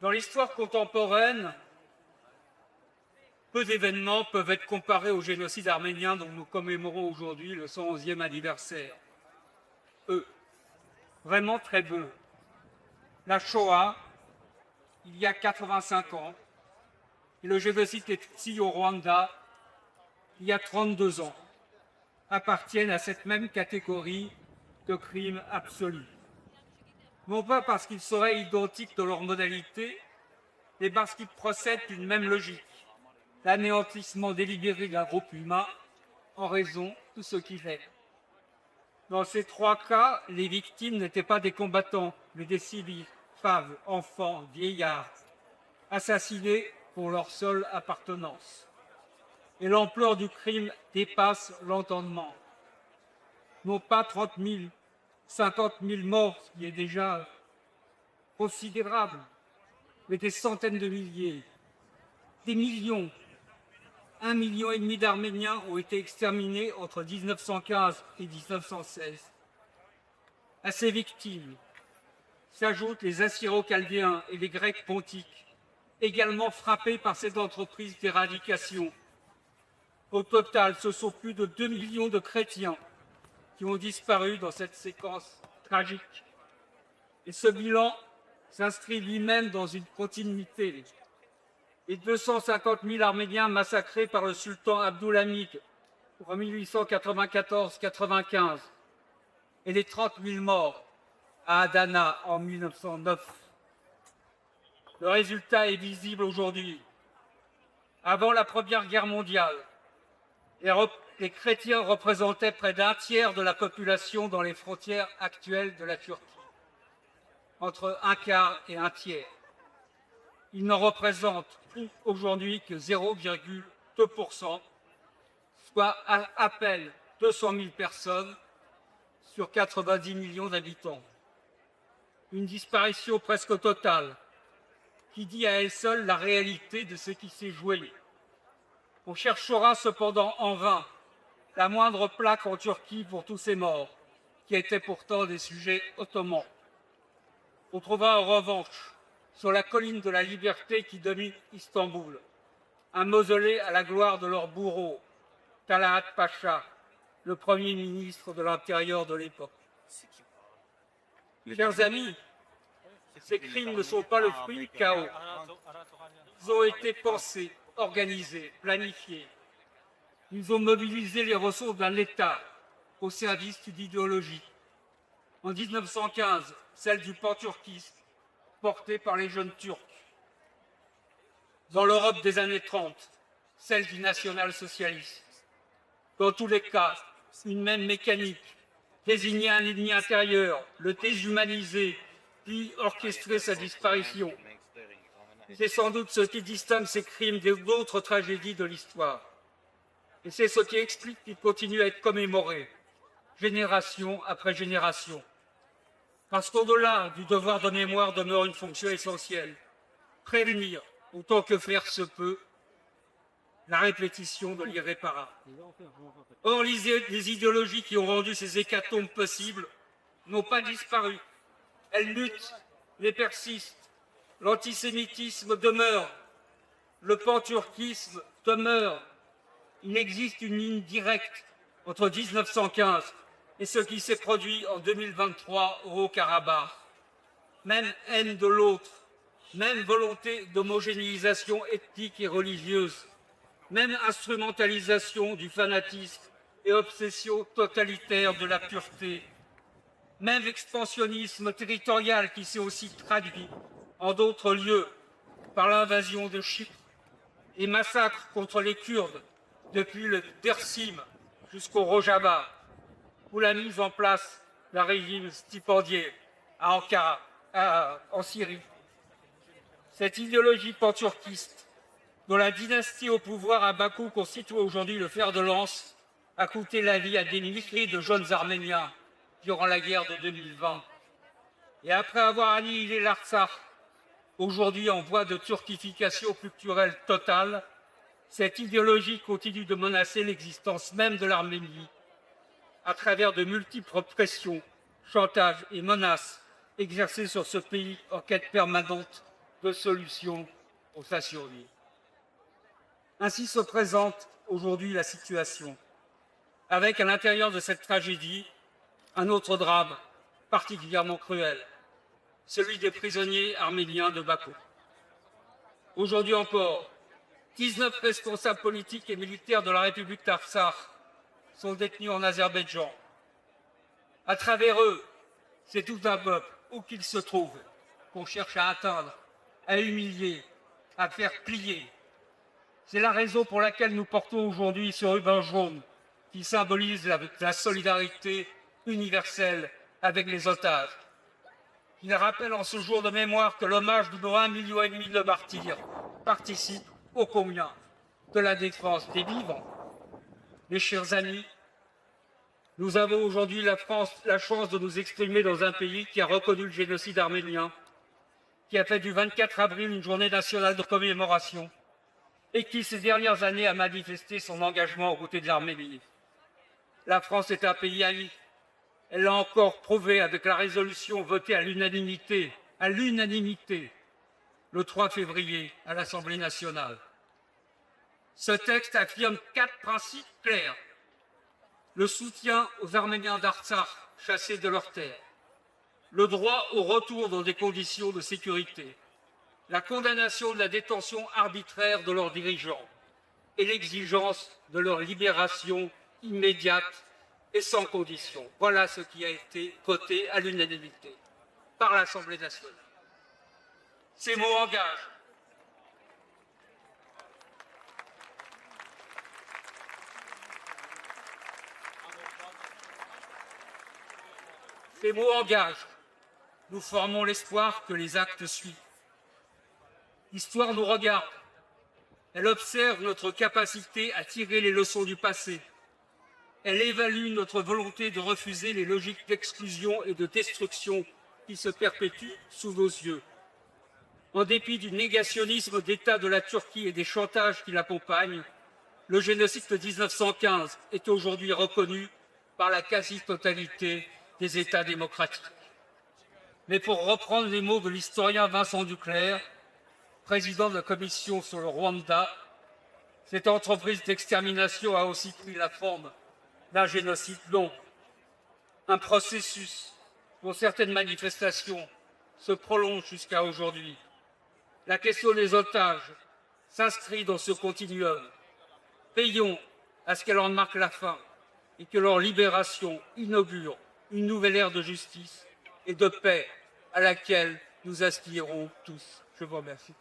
Dans l'histoire contemporaine, peu d'événements peuvent être comparés au génocide arménien dont nous commémorons aujourd'hui le 111e anniversaire. Vraiment très peu. La Shoah, il y a 85 ans, et le génocide des Tutsis au Rwanda, il y a 32 ans, appartiennent à cette même catégorie de crimes absolus. Non pas parce qu'ils seraient identiques dans leur modalité, mais parce qu'ils procèdent d'une même logique, l'anéantissement délibéré d'un groupe humain en raison de ce qu'il est. Dans ces trois cas, les victimes n'étaient pas des combattants, mais des civils, femmes, enfants, vieillards, assassinés pour leur seule appartenance. Et l'ampleur du crime dépasse l'entendement. Non pas 30 000, 50 000 morts, ce qui est déjà considérable, mais des centaines de milliers, des millions. 1,5 million d'Arméniens ont été exterminés entre 1915 et 1916. À ces victimes s'ajoutent les Assyro-Chaldéens et les Grecs pontiques, également frappés par cette entreprise d'éradication. Au total, ce sont plus de 2 millions de chrétiens qui ont disparu dans cette séquence tragique. Et ce bilan s'inscrit lui-même dans une continuité. Les 250 000 Arméniens massacrés par le sultan Abdulhamid en 1894-95 et les 30 000 morts à Adana en 1909. Le résultat est visible aujourd'hui. Avant la Première Guerre mondiale, les chrétiens représentaient près d'un tiers de la population dans les frontières actuelles de la Turquie, entre un quart et un tiers. Ils n'en représentent aujourd'hui que 0,2%, soit à peine 200 000 personnes sur 90 millions d'habitants. Une disparition presque totale qui dit à elle seule la réalité de ce qui s'est joué. On cherchera cependant en vain la moindre plaque en Turquie pour tous ces morts, qui étaient pourtant des sujets ottomans. On trouvera en revanche, sur la colline de la Liberté qui domine Istanbul, un mausolée à la gloire de leur bourreau, Talat Pacha, le premier ministre de l'Intérieur de l'époque. Chers amis, ces crimes ne sont pas le fruit du chaos. Ils ont été pensés, organisés, planifiés. Ils ont mobilisé les ressources d'un État au service d'une idéologie. En 1915, celle du panturquisme, portée par les jeunes Turcs. Dans l'Europe des années 30, celle du national-socialisme. Dans tous les cas, une même mécanique, désigner un ennemi intérieur, le déshumaniser, puis orchestrer sa disparition. C'est sans doute ce qui distingue ces crimes d'autres tragédies de l'histoire. Et c'est ce qui explique qu'ils continuent à être commémorés, génération après génération. Parce qu'au-delà du devoir de mémoire demeure une fonction essentielle, prévenir, autant que faire se peut, la répétition de l'irréparable. Or, les idéologies qui ont rendu ces hécatombes possibles n'ont pas disparu. Elles luttent, mais persistent. L'antisémitisme demeure, le panturquisme demeure. Il existe une ligne directe entre 1915 et ce qui s'est produit en 2023 au Haut-Karabakh. Même haine de l'autre, même volonté d'homogénéisation ethnique et religieuse, même instrumentalisation du fanatisme et obsession totalitaire de la pureté, même expansionnisme territorial qui s'est aussi traduit en d'autres lieux par l'invasion de Chypre et massacres contre les Kurdes depuis le Dersim jusqu'au Rojava, ou la mise en place d'un régime stipendié à Ankara, en Syrie. Cette idéologie panturquiste, dont la dynastie au pouvoir à Bakou constitue aujourd'hui le fer de lance, a coûté la vie à des milliers de jeunes Arméniens durant la guerre de 2020. Et après avoir annihilé l'Artsakh, aujourd'hui en voie de turquification culturelle totale, cette idéologie continue de menacer l'existence même de l'Arménie à travers de multiples pressions, chantages et menaces exercées sur ce pays en quête permanente de solution pour sa survie. Ainsi se présente aujourd'hui la situation, avec à l'intérieur de cette tragédie un autre drame particulièrement cruel, celui des prisonniers arméniens de Bakou. Aujourd'hui encore, 19 responsables politiques et militaires de la République d'Artsakh sont détenus en Azerbaïdjan. À travers eux, c'est tout un peuple, où qu'il se trouve, qu'on cherche à atteindre, à humilier, à faire plier. C'est la raison pour laquelle nous portons aujourd'hui ce ruban jaune qui symbolise la solidarité universelle avec les otages. Il rappelle en ce jour de mémoire que l'hommage de nos 1,5 million de martyrs participe ô combien de la défense des vivants. Mes chers amis, nous avons aujourd'hui la chance de nous exprimer dans un pays qui a reconnu le génocide arménien, qui a fait du 24 avril une journée nationale de commémoration et qui, ces dernières années, a manifesté son engagement aux côtés de l'Arménie. La France est un pays ami. Elle l'a encore prouvé avec la résolution votée à l'unanimité, le 3 février à l'Assemblée nationale. Ce texte affirme 4 principes clairs. Le soutien aux Arméniens d'Artsakh chassés de leurs terres, le droit au retour dans des conditions de sécurité, la condamnation de la détention arbitraire de leurs dirigeants et l'exigence de leur libération immédiate et sans condition. Voilà ce qui a été voté à l'unanimité par l'Assemblée nationale. Ces mots engagent. Ces mots engagent. Nous formons l'espoir que les actes suivent. L'histoire nous regarde. Elle observe notre capacité à tirer les leçons du passé. Elle évalue notre volonté de refuser les logiques d'exclusion et de destruction qui se perpétuent sous nos yeux. En dépit du négationnisme d'État de la Turquie et des chantages qui l'accompagnent, le génocide de 1915 est aujourd'hui reconnu par la quasi-totalité des États démocratiques. Mais pour reprendre les mots de l'historien Vincent Duclerc, président de la commission sur le Rwanda, cette entreprise d'extermination a aussi pris la forme d'un génocide long. Un processus dont certaines manifestations se prolongent jusqu'à aujourd'hui. La question des otages s'inscrit dans ce continuum. Veillons à ce qu'elle en marque la fin et que leur libération inaugure une nouvelle ère de justice et de paix à laquelle nous aspirons tous. Je vous remercie.